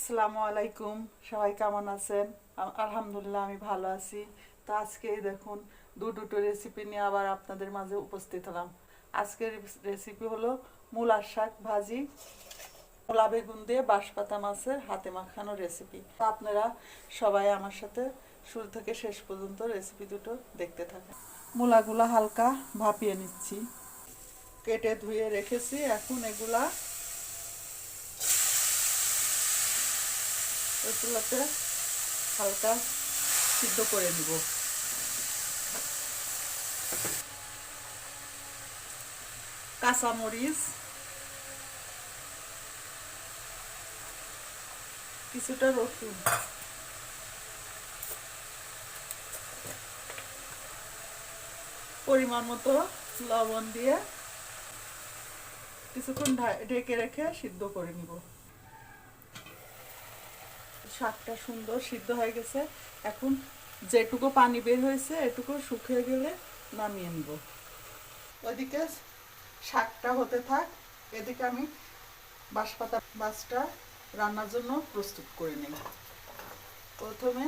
আসসালামু আলাইকুম। সবাই কেমন আছেন? আলহামদুলিল্লাহ আমি ভালো আছি। তো আজকে এই দেখুন দুটো রেসিপি নিয়ে আবার আপনাদের মাঝে উপস্থিত হলাম। আজকের রেসিপি হলো মূলার শাক ভাজি, মূলা বেগুন দিয়ে বাঁশপাতা মাছের হাতে মাখানো রেসিপি। তো আপনারা সবাই আমার সাথে শুরু থেকে শেষ পর্যন্ত রেসিপি দুটো দেখতে থাকেন। মূলাগুলা হালকা ভাপিয়ে নিচ্ছি, কেটে ধুয়ে রেখেছি। এখন এগুলা ওই চুলাতে হালকা সিদ্ধ করে নিব। কাঁচামরিচ, কিছুটা রসুন, পরিমাণ মতো লবণ দিয়ে কিছুক্ষণ ঢেকে রেখে সিদ্ধ করে নিব। শাকটা সুন্দর সিদ্ধ হয়ে গেছে। এখন যেটুকু পানি বের হয়েছে এটুকু শুকিয়ে গেলে নামিয়ে নিব। ওইদিকে শাকটা হতে থাক, এদিকে আমি বাঁশপাতা মাছটা রান্নার জন্য প্রস্তুত করে নিই। প্রথমে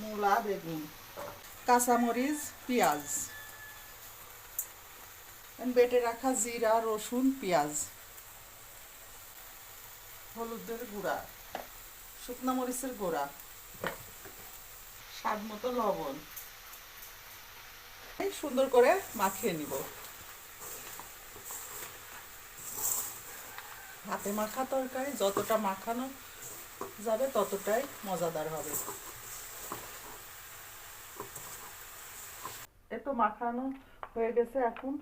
মূলা বেগুন, কাঁচামরিচ, পেঁয়াজ, বেটে রাখা জিরা, রসুন, পেঁয়াজ, হলুদের গুঁড়া, শুকনো মরিচের গুঁড়া, স্বাদ মতো লবণ, সুন্দর করে মাখিয়ে নিব। হাতে মাখা তরকারি যতটা মাখানো যাবে ততটাই মজাদার হবে। এতো মাখানো হয়ে গেছে, এখন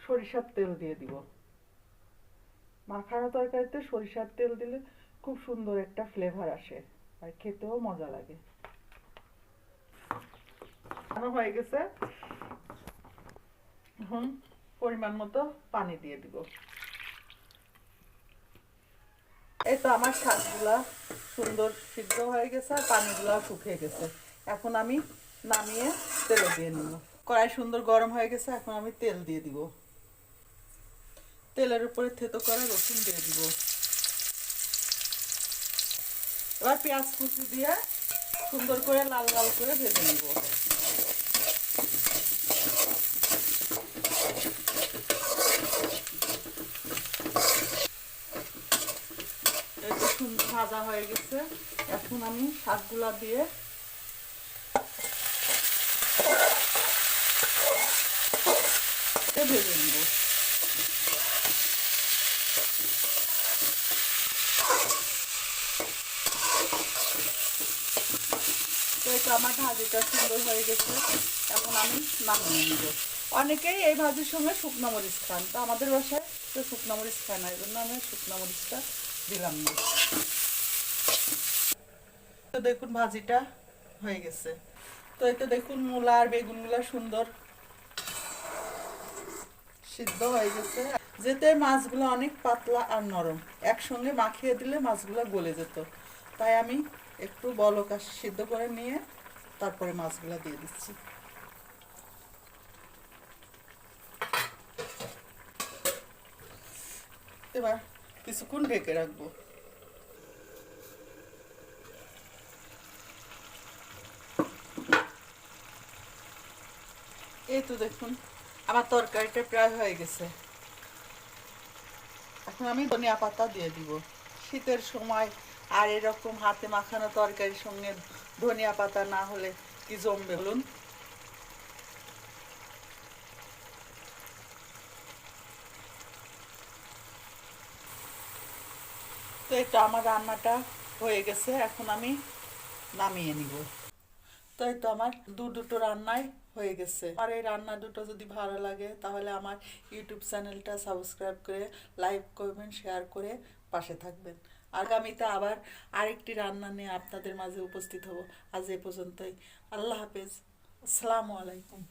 সরিষার তেল দিয়ে দিব। মাখানো তরকারিতে সরিষার তেল দিলে খুব সুন্দর একটা ফ্লেভার আসে আর খেতেও মজা লাগে। হয়ে গেছে, এখন পরিমাণ মতো পানি দিয়ে দিব। এই তো আমার শাকগুলা সুন্দর সিদ্ধ হয়ে গেছে আর পানিগুলা শুকিয়ে গেছে। এখন আমি নামিয়ে তেলে দিয়ে নিব। কড়াই সুন্দর গরম হয়ে গেছে, এখন আমি তেল দিয়ে দিব। তেলের উপরে থেতো করা রসুন দিয়ে দিব। এবার পেঁয়াজ কুচি দিয়ে সুন্দর করে লাল লাল করে ভেজে নিব। একটু সুন্দর ভাজা হয়ে গেছে, এখন আমি শাকগুলা দিয়ে ভেজে নিব। তো এটা আমার ভাজিটা সুন্দর হয়ে গেছে, এখন আমি নামিয়ে নিব। অনেকেই এই ভাজির সঙ্গে শুকনো মরিচ খান, তো আমাদের বাসায় তো শুকনো মরিচ খায় না, এই জন্য আমি শুকনো মরিচটা দিলাম না। তো দেখুন ভাজিটা হয়ে গেছে। তো এই তো দেখুন মূলা আর বেগুনগুলা সুন্দর সিদ্ধ হয়ে গেছে। যেতে মাছগুলো অনেক পাতলা আর নরম, একসঙ্গে মাখিয়ে দিলে মাছগুলো গলে যেত, তাই আমি একটু বলকা সিদ্ধ করে নিয়ে তারপরে মাছগুলো দিয়ে দিচ্ছি। এবার কিছুক্ষণ ঢেকে রাখবো। এই তো দেখুন আমার তরকারিটা প্রায় হয়ে গেছে। এখন আমি ধনিয়া পাতা দিয়ে দিব। শীতের সময় আর এরকম হাতে মাখানো তরকারির সঙ্গে ধনিয়া পাতা না হলে কি জমবে বলুন। তো এটা আমার রান্নাটা হয়ে গেছে, এখন আমি নামিয়ে নিব। তো এই তো আমার দুটো রান্নাই হয়ে গেছে। আর এই রান্না দুটো যদি ভালো লাগে তাহলে আমার ইউটিউব চ্যানেলটা সাবস্ক্রাইব করে লাইক করবেন, শেয়ার করে পাশে থাকবেন। আগামীতে আবার আরেকটি রান্না নিয়ে আপনাদের মাঝে উপস্থিত হব। আজ এ পর্যন্তই। আল্লাহ হাফেজ। আসসালামু আলাইকুম।